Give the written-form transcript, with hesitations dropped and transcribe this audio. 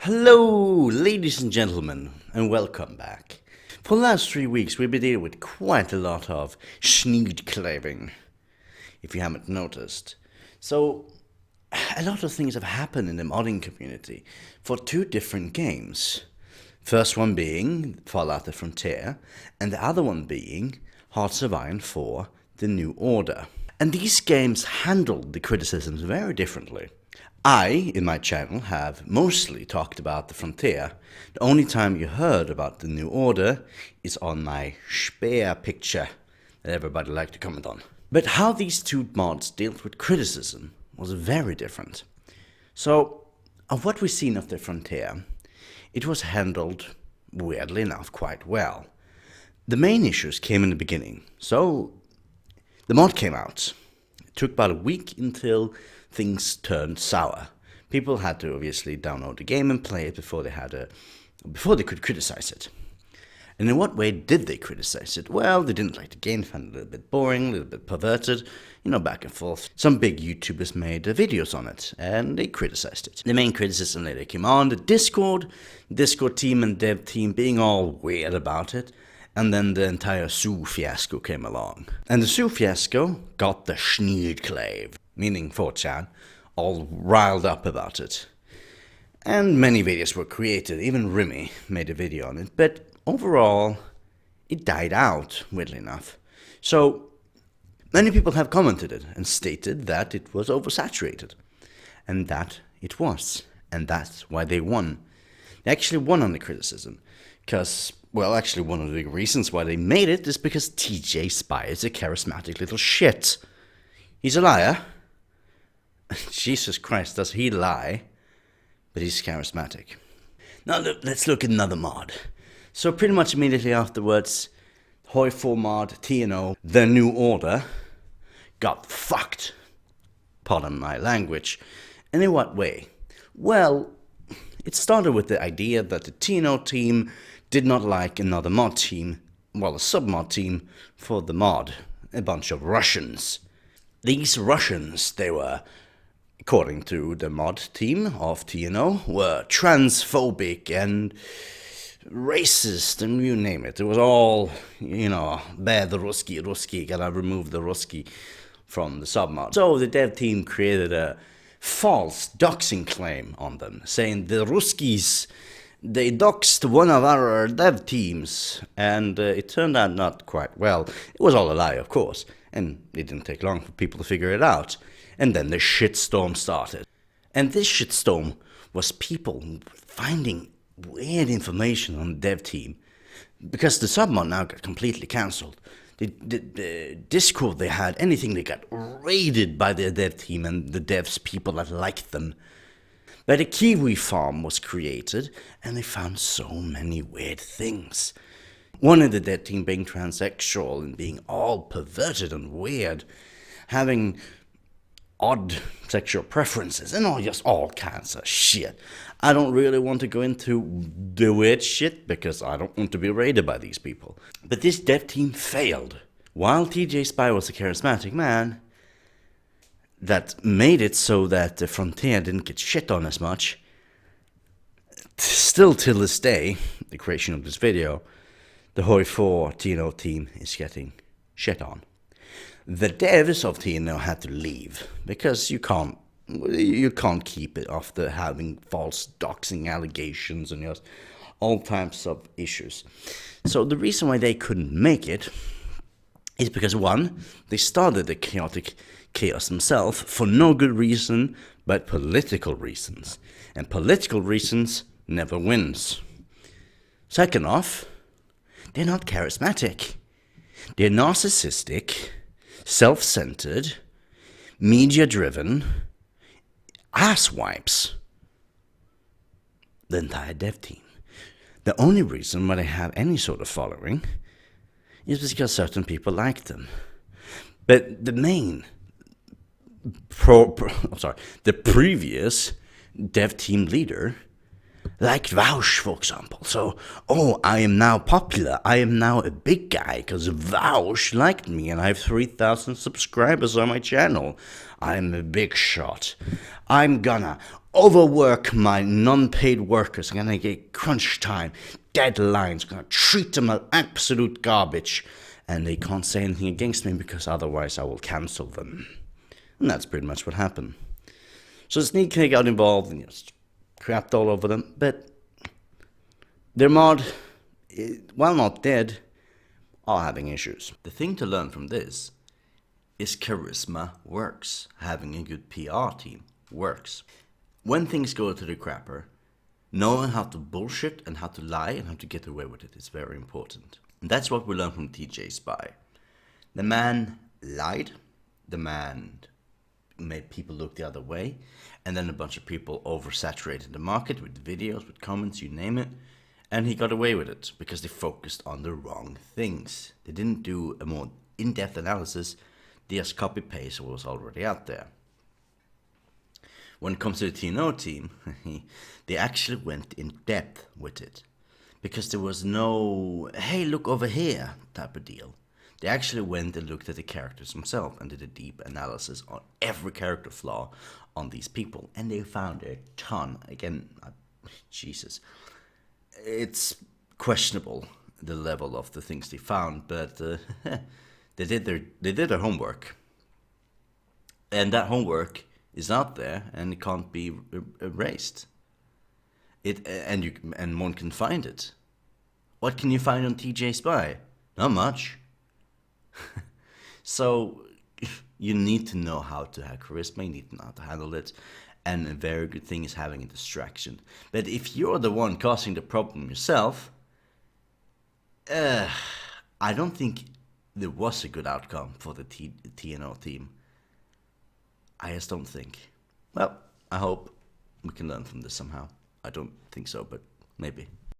Hello, ladies and gentlemen, and welcome back. For the last 3 weeks, we've been dealing with quite a lot of Sneed claiming, if you haven't noticed. So, a lot of things have happened in the modding community for two different games. First one being Fallout: The Frontier, and the other one being Hearts of Iron 4: The New Order. And these games handled the criticisms very differently. I, in my channel, have mostly talked about the Frontier. The only time you heard about the New Order is on my Speer picture that everybody liked to comment on. But how these two mods dealt with criticism was very different. So, of what we've seen of the Frontier, it was handled, weirdly enough, quite well. The main issues came in the beginning. So, the mod came out. It took about a week until things turned sour. People had to obviously download the game and play it before they could criticize it. And in what way did they criticize it? Well, they didn't like the game, found it a little bit boring, a little bit perverted, back and forth. Some big YouTubers made videos on it, and they criticized it. The main criticism later came on the Discord team and dev team being all weird about it, and then the entire Sue fiasco came along. And the Sue fiasco got the Sneedclave, meaning 4chan, all riled up about it. And many videos were created, even Remy made a video on it, but overall, it died out, weirdly enough. So, many people have commented it and stated that it was oversaturated. And that it was. And that's why they won. They actually won on the criticism. Because, well, actually one of the big reasons why they made it is because TJ Speer is a charismatic little shit. He's a liar. Jesus Christ, does he lie? But he's charismatic. Now let's look at another mod. So pretty much immediately afterwards, Hoi4 mod, TNO, The New Order, got fucked. Pardon my language. And in what way? Well, it started with the idea that the TNO team did not like another mod team, well, a sub-mod team for the mod, a bunch of Russians. These Russians, they were, according to the mod team of TNO, were transphobic and racist, and you name it. It was all, bad Ruski, gotta remove the Ruski from the submod. So the dev team created a false doxing claim on them, saying the Ruskis, they doxed one of our dev teams, and it turned out not quite well. It was all a lie, of course, and it didn't take long for people to figure it out. And then the shitstorm started. And this shitstorm was people finding weird information on the dev team, because the submod now got completely cancelled. The Discord they had, anything, they got raided by the dev team and the devs people that liked them. But a Kiwi farm was created, and they found so many weird things. One of the dev team being transsexual and being all perverted and weird, having odd sexual preferences, and all kinds of shit. I don't really want to go into the weird shit because I don't want to be raided by these people. But this dev team failed. While TJ Speer was a charismatic man that made it so that the Frontier didn't get shit on as much, still till this day, the creation of this video, the Hoi4 TNO team is getting shit on. The devs of TNO had to leave because you can't keep it after having false doxing allegations and just all types of issues. So the reason why they couldn't make it is because, one, they started the chaotic chaos themselves for no good reason but political reasons, and political reasons never wins. Second off, they're not charismatic. They're narcissistic, self-centered, media-driven asswipes. The entire dev team. The only reason why they have any sort of following is because certain people like them. But the the previous dev team leader liked Vouch, for example. So, I am now popular. I am now a big guy because Vouch liked me and I have 3,000 subscribers on my channel. I'm a big shot. I'm gonna overwork my non-paid workers. I'm gonna get crunch time, deadlines. I'm gonna treat them like absolute garbage. And they can't say anything against me because otherwise I will cancel them. And that's pretty much what happened. So Sneed got involved and just crapped all over them. But their mod, while not dead, are having issues. The thing to learn from this is charisma works. Having a good PR team works. When things go to the crapper, knowing how to bullshit and how to lie and how to get away with it is very important. And that's what we learned from TJ Spy. The man lied. The man made people look the other way. And then a bunch of people oversaturated the market with videos, with comments, you name it. And he got away with it because they focused on the wrong things. They didn't do a more in-depth analysis. They just copy-paste what was already out there. When it comes to the TNO team, they actually went in depth with it. Because there was no, hey, look over here type of deal. They actually went and looked at the characters themselves and did a deep analysis on every character flaw on these people. And they found a ton. Again, Jesus. It's questionable, the level of the things they found, but they did their homework. And that homework is out there and it can't be erased. And one can find it. What can you find on TJ Spy? Not much. So you need to know how to have charisma, you need to know how to handle it, and a very good thing is having a distraction. But if you're the one causing the problem yourself, I don't think there was a good outcome for the TNO team. I just don't think. Well, I hope we can learn from this somehow. I don't think so, but maybe.